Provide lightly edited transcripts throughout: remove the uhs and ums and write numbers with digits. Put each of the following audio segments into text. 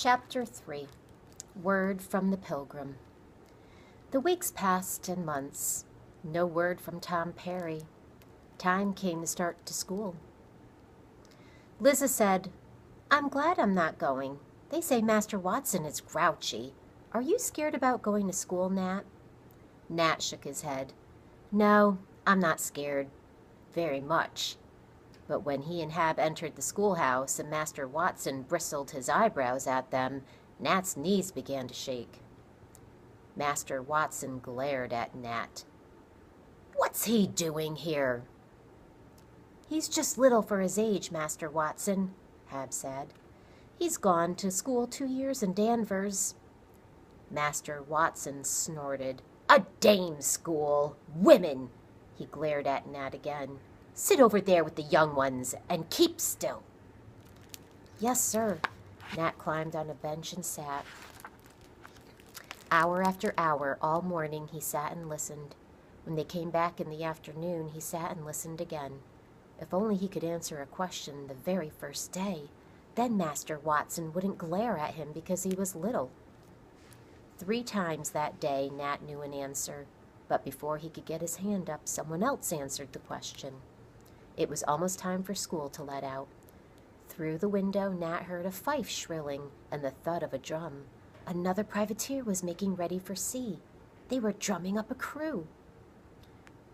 Chapter 3. Word from the Pilgrim. The weeks passed and months. No word from Tom Perry. Time came to start to school. Liza said, "I'm glad I'm not going. They say Master Watson is grouchy. Are you scared about going to school, Nat?" Nat shook his head. "No, I'm not scared. Very much." But when he and Hab entered the schoolhouse and Master Watson bristled his eyebrows at them, Nat's knees began to shake. Master Watson glared at Nat. "What's he doing here?" "He's just little for his age, Master Watson," Hab said. "He's gone to school 2 years in Danvers." Master Watson snorted. "A dame school! Women!" He glared at Nat again. "Sit over there with the young ones and keep still." "Yes, sir." Nat climbed on a bench and sat. Hour after hour, all morning, he sat and listened. When they came back in the afternoon, he sat and listened again. If only he could answer a question the very first day. Then Master Watson wouldn't glare at him because he was little. 3 times that day, Nat knew an answer. But before he could get his hand up, someone else answered the question. It was almost time for school to let out. Through the window, Nat heard a fife shrilling and the thud of a drum. Another privateer was making ready for sea. They were drumming up a crew.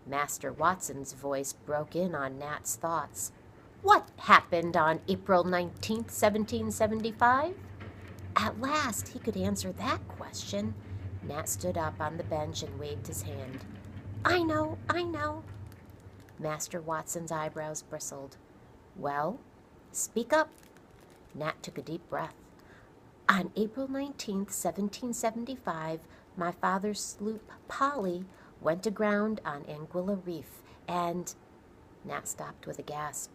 Master Watson's voice broke in on Nat's thoughts. "What happened on April 19th, 1775? At last he could answer that question. Nat stood up on the bench and waved his hand. I know. Master Watson's eyebrows bristled. "Well, speak up." Nat took a deep breath. "On April 19th, 1775, my father's sloop, Polly, went aground on Anguilla Reef, and—" Nat stopped with a gasp.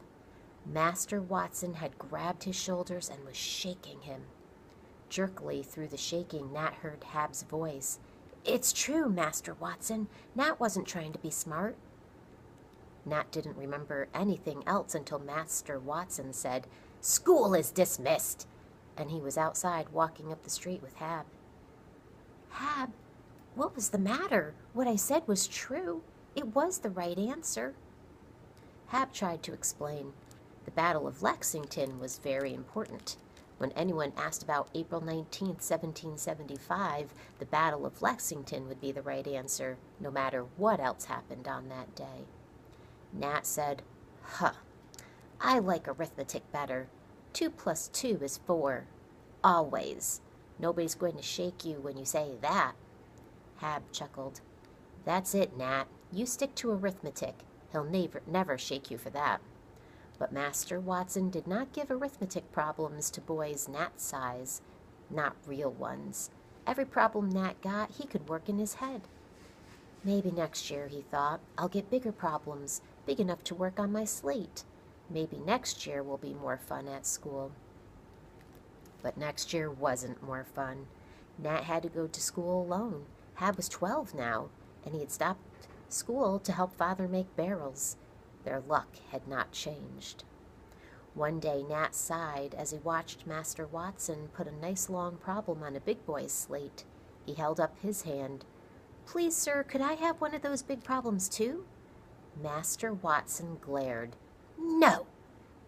Master Watson had grabbed his shoulders and was shaking him. Jerkily through the shaking, Nat heard Hab's voice. "It's true, Master Watson. Nat wasn't trying to be smart." Nat didn't remember anything else until Master Watson said, "School is dismissed," and he was outside walking up the street with Hab. "Hab, what was the matter? What I said was true. It was the right answer." Hab tried to explain. The Battle of Lexington was very important. When anyone asked about April 19th, 1775, the Battle of Lexington would be the right answer, no matter what else happened on that day. Nat said, I like arithmetic better. 2 + 2 is 4. Always. Nobody's going to shake you when you say that." Hab chuckled. "That's it, Nat. You stick to arithmetic. He'll never shake you for that." But Master Watson did not give arithmetic problems to boys Nat's size. Not real ones. Every problem Nat got, he could work in his head. Maybe next year, he thought, I'll get bigger problems, big enough to work on my slate. Maybe next year will be more fun at school. But next year wasn't more fun. Nat had to go to school alone. Hab was 12 now, and he had stopped school to help Father make barrels. Their luck had not changed. One day Nat sighed as he watched Master Watson put a nice long problem on a big boy's slate. He held up his hand. "Please, sir, could I have one of those big problems too?" Master Watson glared. "No,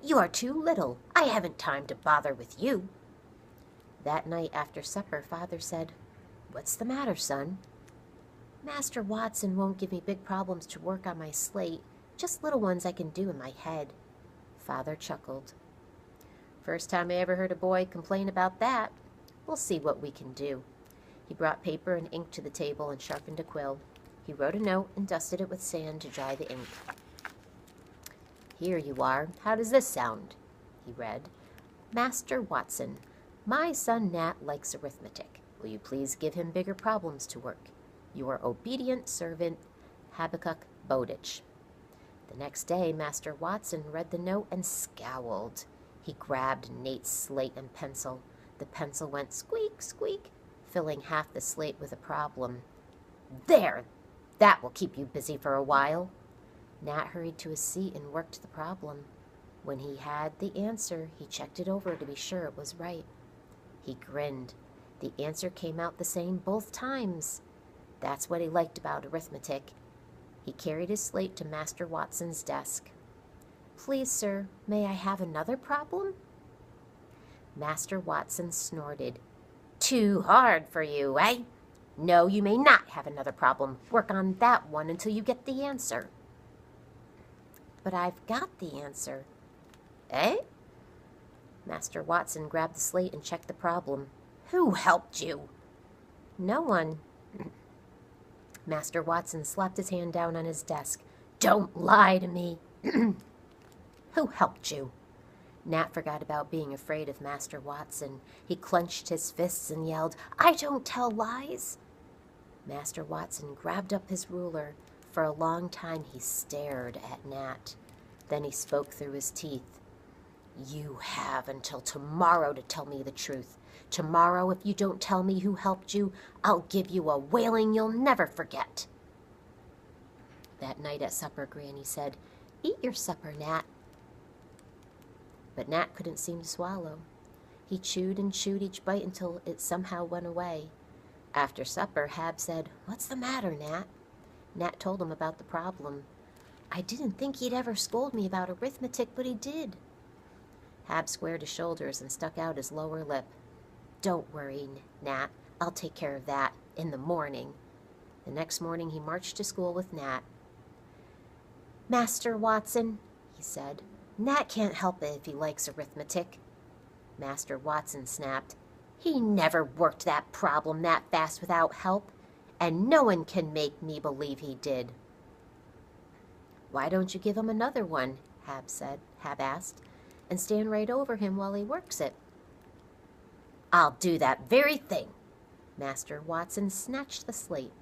you're too little. I haven't time to bother with you." That night after supper, Father said, "What's the matter, son?" "Master Watson won't give me big problems to work on my slate, just little ones I can do in my head." Father chuckled. "First time I ever heard a boy complain about that. We'll see what we can do." He brought paper and ink to the table and sharpened a quill. He wrote a note and dusted it with sand to dry the ink. "Here you are. How does this sound?" He read. "Master Watson, my son Nat likes arithmetic. Will you please give him bigger problems to work? Your obedient servant, Habakkuk Bowditch." The next day, Master Watson read the note and scowled. He grabbed Nate's slate and pencil. The pencil went squeak, squeak, filling half the slate with a problem. "There! That will keep you busy for a while." Nat hurried to his seat and worked the problem. When he had the answer, he checked it over to be sure it was right. He grinned. The answer came out the same both times. That's what he liked about arithmetic. He carried his slate to Master Watson's desk. "Please, sir, may I have another problem?" Master Watson snorted. "Too hard for you, eh? No, you may not have another problem. Work on that one until you get the answer." "But I've got the answer." "Eh?" Master Watson grabbed the slate and checked the problem. "Who helped you?" "No one." Master Watson slapped his hand down on his desk. "Don't lie to me." "Who helped you?" Nat forgot about being afraid of Master Watson. He clenched his fists and yelled, "I don't tell lies." Master Watson grabbed up his ruler. For a long time he stared at Nat. Then he spoke through his teeth. "You have until tomorrow to tell me the truth. Tomorrow, if you don't tell me who helped you, I'll give you a whaling you'll never forget." That night at supper, Granny said, "Eat your supper, Nat." But Nat couldn't seem to swallow. He chewed and chewed each bite until it somehow went away. After supper, Hab said, "What's the matter, Nat?" Nat told him about the problem. "I didn't think he'd ever scold me about arithmetic, but he did." Hab squared his shoulders and stuck out his lower lip. "Don't worry, Nat. I'll take care of that in the morning." The next morning he marched to school with Nat. "Master Watson," he said, "Nat can't help it if he likes arithmetic." Master Watson snapped, "He never worked that problem that fast without help, and no one can make me believe he did." "Why don't you give him another one?" Hab asked, "and stand right over him while he works it?" "I'll do that very thing." Master Watson snatched the slate.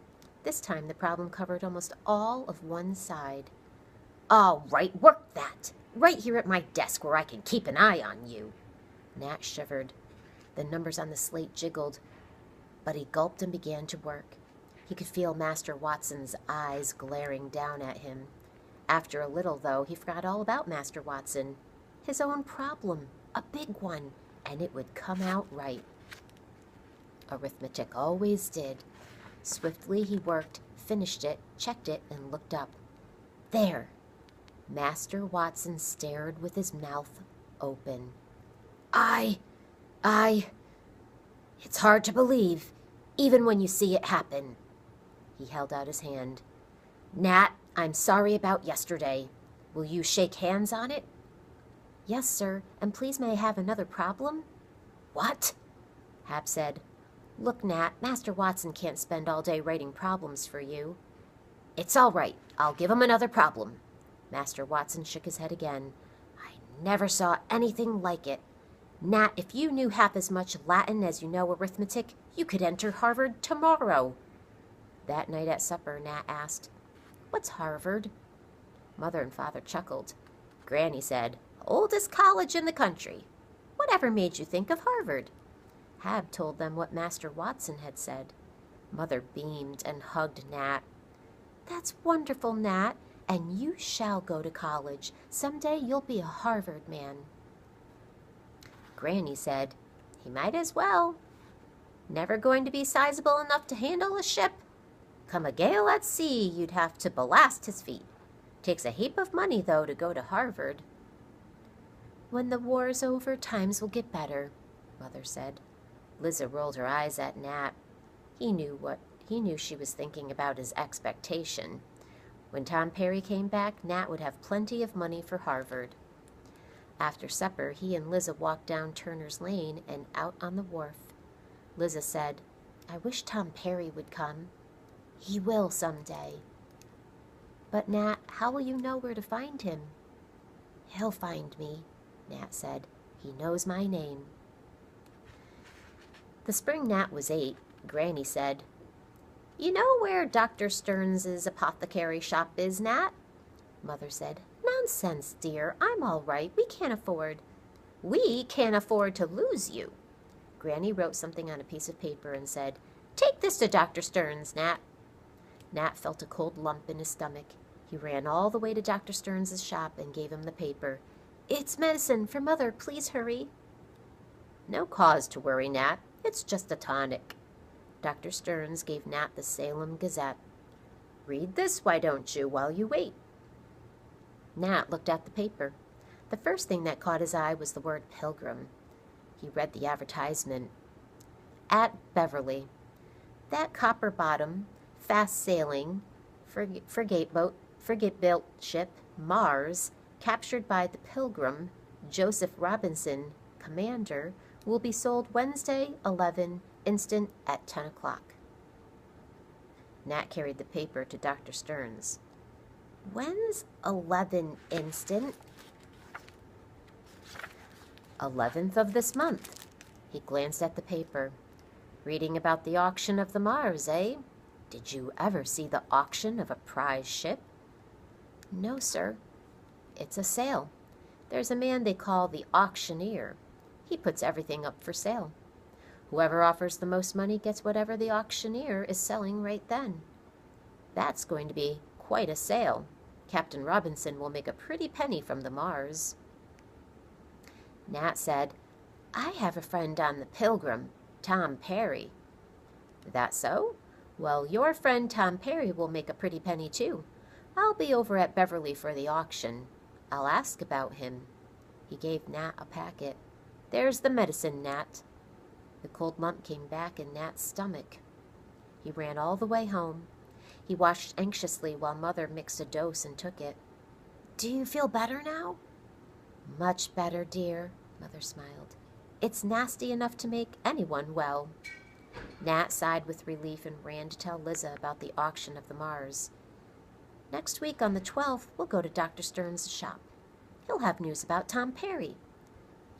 This time the problem covered almost all of one side. "All right, work that. Right here at my desk where I can keep an eye on you." Nat shivered. The numbers on the slate jiggled, but he gulped and began to work. He could feel Master Watson's eyes glaring down at him. After a little, though, he forgot all about Master Watson. His own problem, a big one, and it would come out right. Arithmetic always did. Swiftly he worked, finished it, checked it, and looked up. There! Master Watson stared with his mouth open. It's hard to believe, even when you see it happen." He held out his hand. "Nat, I'm sorry about yesterday. Will you shake hands on it?" "Yes, sir, and please may I have another problem?" "What?" Hab said. "Look, Nat, Master Watson can't spend all day writing problems for you." "It's all right. I'll give him another problem." Master Watson shook his head again. "I never saw anything like it. Nat, if you knew half as much Latin as you know arithmetic, you could enter Harvard tomorrow." That night at supper, Nat asked, "What's Harvard?" Mother and Father chuckled. Granny said, "Oldest college in the country. Whatever made you think of Harvard?" Hab told them what Master Watson had said. Mother beamed and hugged Nat. "That's wonderful, Nat, and you shall go to college. Someday you'll be a Harvard man." Granny said, "He might as well. Never going to be sizable enough to handle a ship. Come a gale at sea, you'd have to ballast his feet. Takes a heap of money, though, to go to Harvard." "When the war's over, times will get better," Mother said. Liza rolled her eyes at Nat. He knew she was thinking about his expectation. When Tom Perry came back, Nat would have plenty of money for Harvard. After supper, he and Liza walked down Turner's Lane and out on the wharf. Liza said, "I wish Tom Perry would come." "He will someday." "But, Nat, how will you know where to find him?" "He'll find me," Nat said. "He knows my name." The spring Nat was 8, Granny said, "You know where Dr. Stearns's apothecary shop is, Nat?" Mother said, "Nonsense, dear. I'm all right. We can't afford to lose you." Granny wrote something on a piece of paper and said, "Take this to Dr. Stearns, Nat." Nat felt a cold lump in his stomach. He ran all the way to Dr. Stearns's shop and gave him the paper. "It's medicine for Mother. Please hurry." No cause to worry, Nat. It's just a tonic. Dr. Stearns gave Nat the Salem Gazette. Read this, why don't you, while you wait? Nat looked at the paper. The first thing that caught his eye was the word Pilgrim. He read the advertisement. At Beverly. That copper-bottom, fast-sailing, frigate-built ship, Mars, captured by the Pilgrim, Joseph Robinson, commander, will be sold Wednesday, 11, instant at 10 o'clock. Nat carried the paper to Dr. Stearns. When's 11 instant? 11th of this month. He glanced at the paper. Reading about the auction of the Mars, eh? Did you ever see the auction of a prize ship? No, sir. It's a sale. There's a man they call the auctioneer. He puts everything up for sale. Whoever offers the most money gets whatever the auctioneer is selling right then. That's going to be quite a sale. Captain Robinson will make a pretty penny from the Mars. Nat said, I have a friend on the Pilgrim, Tom Perry. That so? Well, your friend Tom Perry will make a pretty penny too. I'll be over at Beverly for the auction. I'll ask about him. He gave Nat a packet. There's the medicine, Nat. The cold lump came back in Nat's stomach. He ran all the way home. He watched anxiously while Mother mixed a dose and took it. Do you feel better now? Much better, dear, Mother smiled. It's nasty enough to make anyone well. Nat sighed with relief and ran to tell Liza about the auction of the Mars. Next week on the 12th, we'll go to Dr. Stearns' shop. He'll have news about Tom Perry.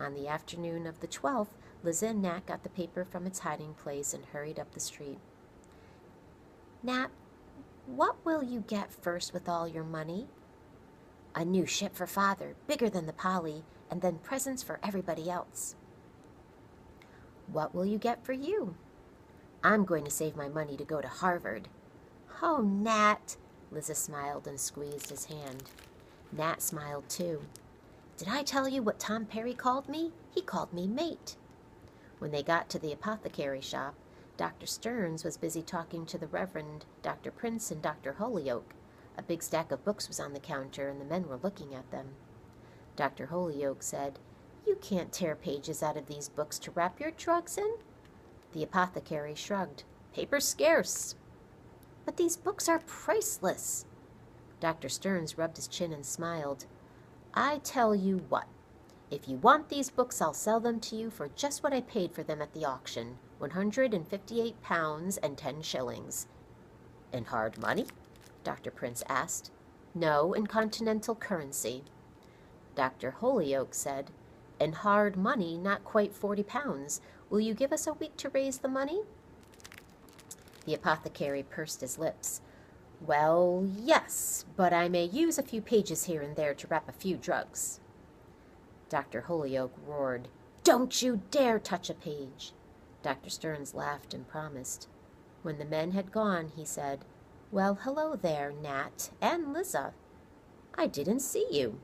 On the afternoon of the 12th, Liza and Nat got the paper from its hiding place and hurried up the street. Nat, what will you get first with all your money? A new ship for Father, bigger than the Polly, and then presents for everybody else. What will you get for you? I'm going to save my money to go to Harvard. Oh, Nat, Liza smiled and squeezed his hand. Nat smiled too. Did I tell you what Tom Perry called me? He called me mate. When they got to the apothecary shop, Dr. Stearns was busy talking to the Reverend Dr. Prince and Dr. Holyoke. A big stack of books was on the counter, and the men were looking at them. Dr. Holyoke said, You can't tear pages out of these books to wrap your drugs in. The apothecary shrugged. Paper's scarce. But these books are priceless. Dr. Stearns rubbed his chin and smiled. I tell you what. If you want these books, I'll sell them to you for just what I paid for them at the auction, 158 pounds and 10 shillings. In hard money? Dr. Prince asked. No, in continental currency. Dr. Holyoke said, In hard money, not quite 40 pounds. Will you give us a week to raise the money? The apothecary pursed his lips. Well, yes, but I may use a few pages here and there to wrap a few drugs. Dr. Holyoke roared, Don't you dare touch a page. Dr. Stearns laughed and promised. When the men had gone, he said, Well, hello there, Nat and Liza. I didn't see you.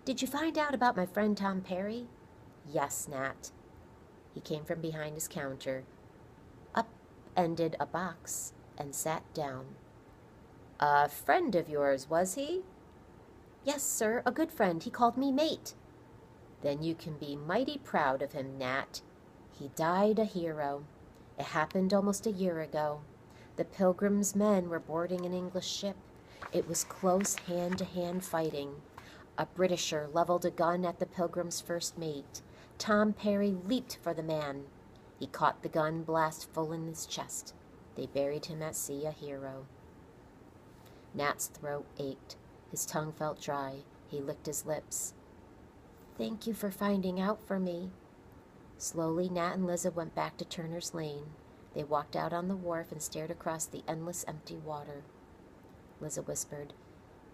Did you find out about my friend Tom Perry? Yes, Nat. He came from behind his counter, upended a box, and sat down. A friend of yours, was he? Yes, sir, a good friend. He called me mate. Then you can be mighty proud of him, Nat. He died a hero. It happened almost a year ago. The Pilgrim's men were boarding an English ship. It was close hand-to-hand fighting. A Britisher leveled a gun at the Pilgrim's first mate. Tom Perry leaped for the man. He caught the gun blast full in his chest. They buried him at sea a hero. Nat's throat ached. His tongue felt dry. He licked his lips. Thank you for finding out for me. Slowly, Nat and Liza went back to Turner's Lane. They walked out on the wharf and stared across the endless empty water. Liza whispered,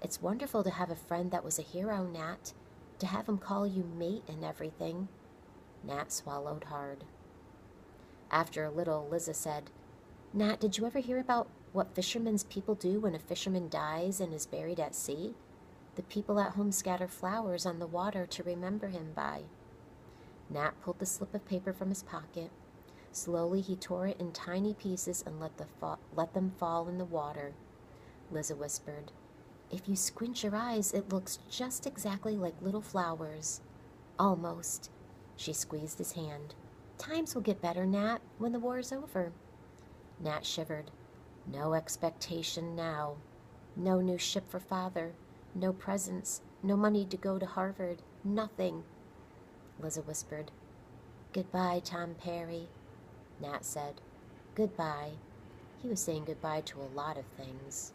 It's wonderful to have a friend that was a hero, Nat. To have him call you mate and everything. Nat swallowed hard. After a little, Liza said, Nat, did you ever hear about what fishermen's people do when a fisherman dies and is buried at sea? The people at home scatter flowers on the water to remember him by. Nat pulled the slip of paper from his pocket. Slowly he tore it in tiny pieces and let them fall in the water. Liza whispered, "If you squint your eyes, it looks just exactly like little flowers." "Almost." She squeezed his hand. "Times will get better, Nat, when the war's over." Nat shivered. No expectation now. No new ship for Father. No presents. No money to go to Harvard. Nothing. Liza whispered, "Goodbye, Tom Perry." Nat said, "Goodbye." He was saying goodbye to a lot of things.